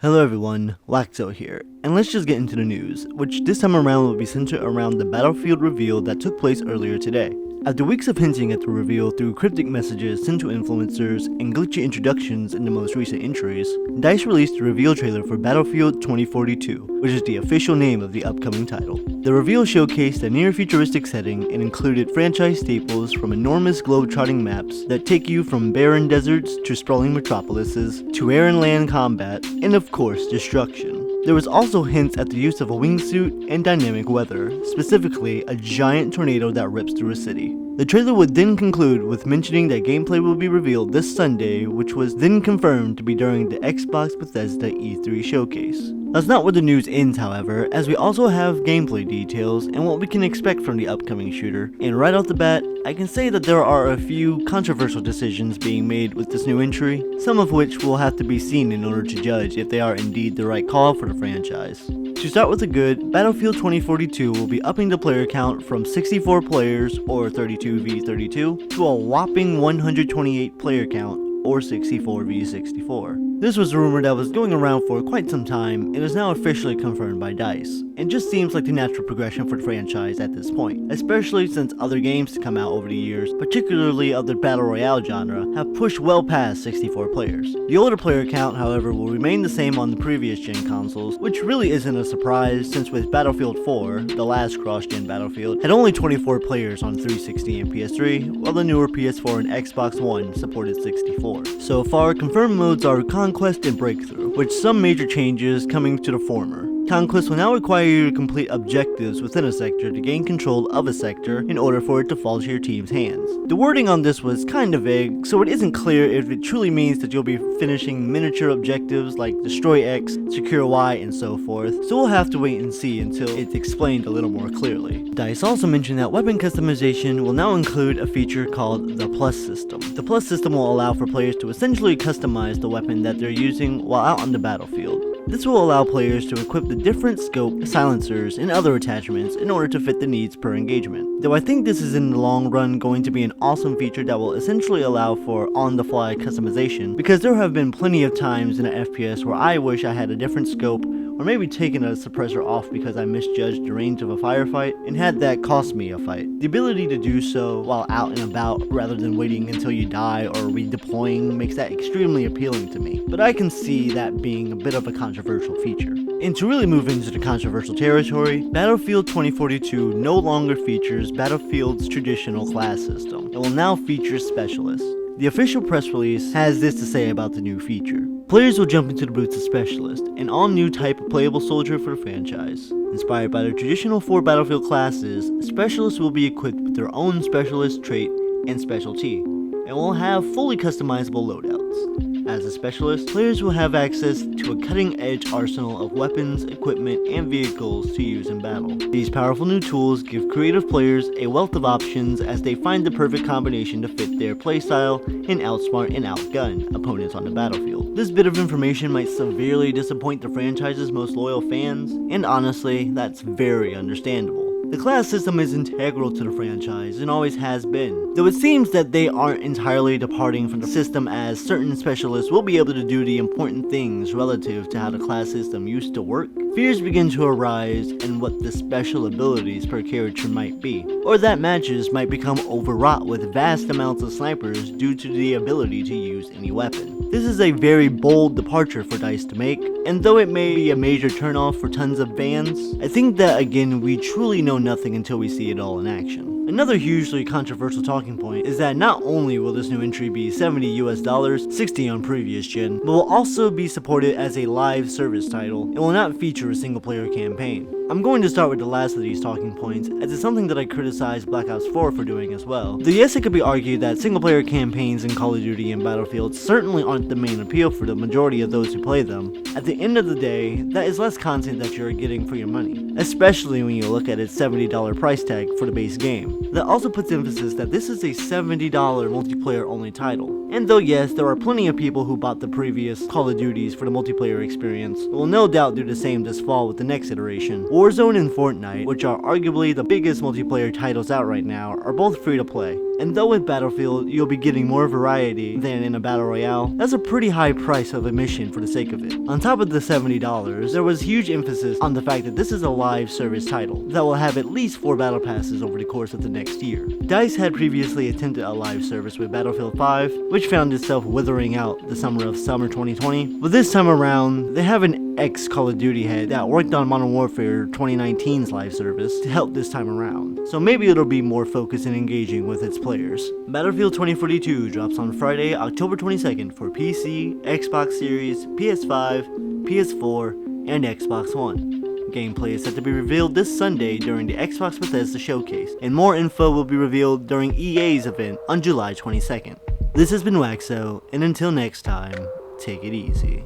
Hello everyone, Waxo here, and let's just get into the news, which this time around will be centered around the Battlefield reveal that took place earlier today. After weeks of hinting at the reveal through cryptic messages sent to influencers and glitchy introductions in the most recent entries, DICE released a reveal trailer for Battlefield 2042, which is the official name of the upcoming title. The reveal showcased a near-futuristic setting and included franchise staples from enormous globe-trotting maps that take you from barren deserts to sprawling metropolises, to air and land combat, and of course, destruction. There was also hints at the use of a wingsuit and dynamic weather, specifically a giant tornado that rips through a city. The trailer would then conclude with mentioning that gameplay will be revealed this Sunday, which was then confirmed to be during the Xbox Bethesda E3 showcase. That's not where the news ends, however, as we also have gameplay details and what we can expect from the upcoming shooter. And right off the bat, I can say that there are a few controversial decisions being made with this new entry, some of which will have to be seen in order to judge if they are indeed the right call for the franchise. To start with the good, Battlefield 2042 will be upping the player count from 64 players, or 32v32, to a whopping 128 player count, or 64v64. This was a rumor that was going around for quite some time and is now officially confirmed by DICE, and just seems like the natural progression for the franchise at this point, especially since other games to come out over the years, particularly of the Battle Royale genre, have pushed well past 64 players. The older player count, however, will remain the same on the previous gen consoles, which really isn't a surprise since with Battlefield 4, the last cross-gen Battlefield, had only 24 players on 360 and PS3, while the newer PS4 and Xbox One supported 64. So far, confirmed modes are Conquest and Breakthrough, with some major changes coming to the former. Conquest will now require you to complete objectives within a sector to gain control of a sector in order for it to fall to your team's hands. The wording on this was kind of vague, so it isn't clear if it truly means that you'll be finishing miniature objectives like Destroy X, Secure Y, and so forth, so we'll have to wait and see until it's explained a little more clearly. DICE also mentioned that weapon customization will now include a feature called the Plus system. The Plus system will allow for players to essentially customize the weapon that they're using while out on the battlefield. This will allow players to equip the different scope, silencers, and other attachments in order to fit the needs per engagement. Though I think this is in the long run going to be an awesome feature that will essentially allow for on-the-fly customization, because there have been plenty of times in an FPS where I wish I had a different scope, or maybe taken a suppressor off because I misjudged the range of a firefight and had that cost me a fight. The ability to do so while out and about rather than waiting until you die or redeploying makes that extremely appealing to me, but I can see that being a bit of a controversial feature. And to really move into the controversial territory, Battlefield 2042 no longer features Battlefield's traditional class system. It will now feature Specialists. The official press release has this to say about the new feature. Players will jump into the boots of Specialist, an all-new type of playable soldier for the franchise. Inspired by the traditional 4 Battlefield classes, Specialists will be equipped with their own Specialist trait and specialty, and will have fully customizable loadouts. As a Specialist, players will have access to a cutting-edge arsenal of weapons, equipment, and vehicles to use in battle. These powerful new tools give creative players a wealth of options as they find the perfect combination to fit their playstyle and outsmart and outgun opponents on the battlefield. This bit of information might severely disappoint the franchise's most loyal fans, and honestly, that's very understandable. The class system is integral to the franchise and always has been, though it seems that they aren't entirely departing from the system, as certain specialists will be able to do the important things relative to how the class system used to work. Fears begin to arise in what the special abilities per character might be, or that matches might become overwrought with vast amounts of snipers due to the ability to use any weapon. This is a very bold departure for DICE to make, and though it may be a major turnoff for tons of fans, I think that again we truly know nothing until we see it all in action. Another hugely controversial talking point is that not only will this new entry be $70 $60 on previous gen, but will also be supported as a live service title and will not feature a single player campaign. I'm going to start with the last of these talking points, as it's something that I criticized Black Ops 4 for doing as well. Though yes, it could be argued that single player campaigns in Call of Duty and Battlefield certainly aren't the main appeal for the majority of those who play them, at the end of the day, that is less content that you're getting for your money, especially when you look at its $70 price tag for the base game. That also puts emphasis that this is a $70 multiplayer only title. And though yes, there are plenty of people who bought the previous Call of Duties for the multiplayer experience, will no doubt do the same this fall with the next iteration. Warzone and Fortnite, which are arguably the biggest multiplayer titles out right now, are both free to play. And though with Battlefield you'll be getting more variety than in a battle royale, that's a pretty high price of admission for the sake of it. On top of the $70, there was huge emphasis on the fact that this is a live service title that will have at least 4 battle passes over the course of the next year. DICE had previously attempted a live service with Battlefield 5, which found itself withering out the summer 2020, but this time around, they have an ex-Call of Duty head that worked on Modern Warfare 2019's live service to help this time around, so maybe it'll be more focused and engaging with its players. Battlefield 2042 drops on Friday, October 22nd for PC, Xbox Series, PS5, PS4, and Xbox One. Gameplay is set to be revealed this Sunday during the Xbox Bethesda Showcase, and more info will be revealed during EA's event on July 22nd. This has been Waxo, and until next time, take it easy.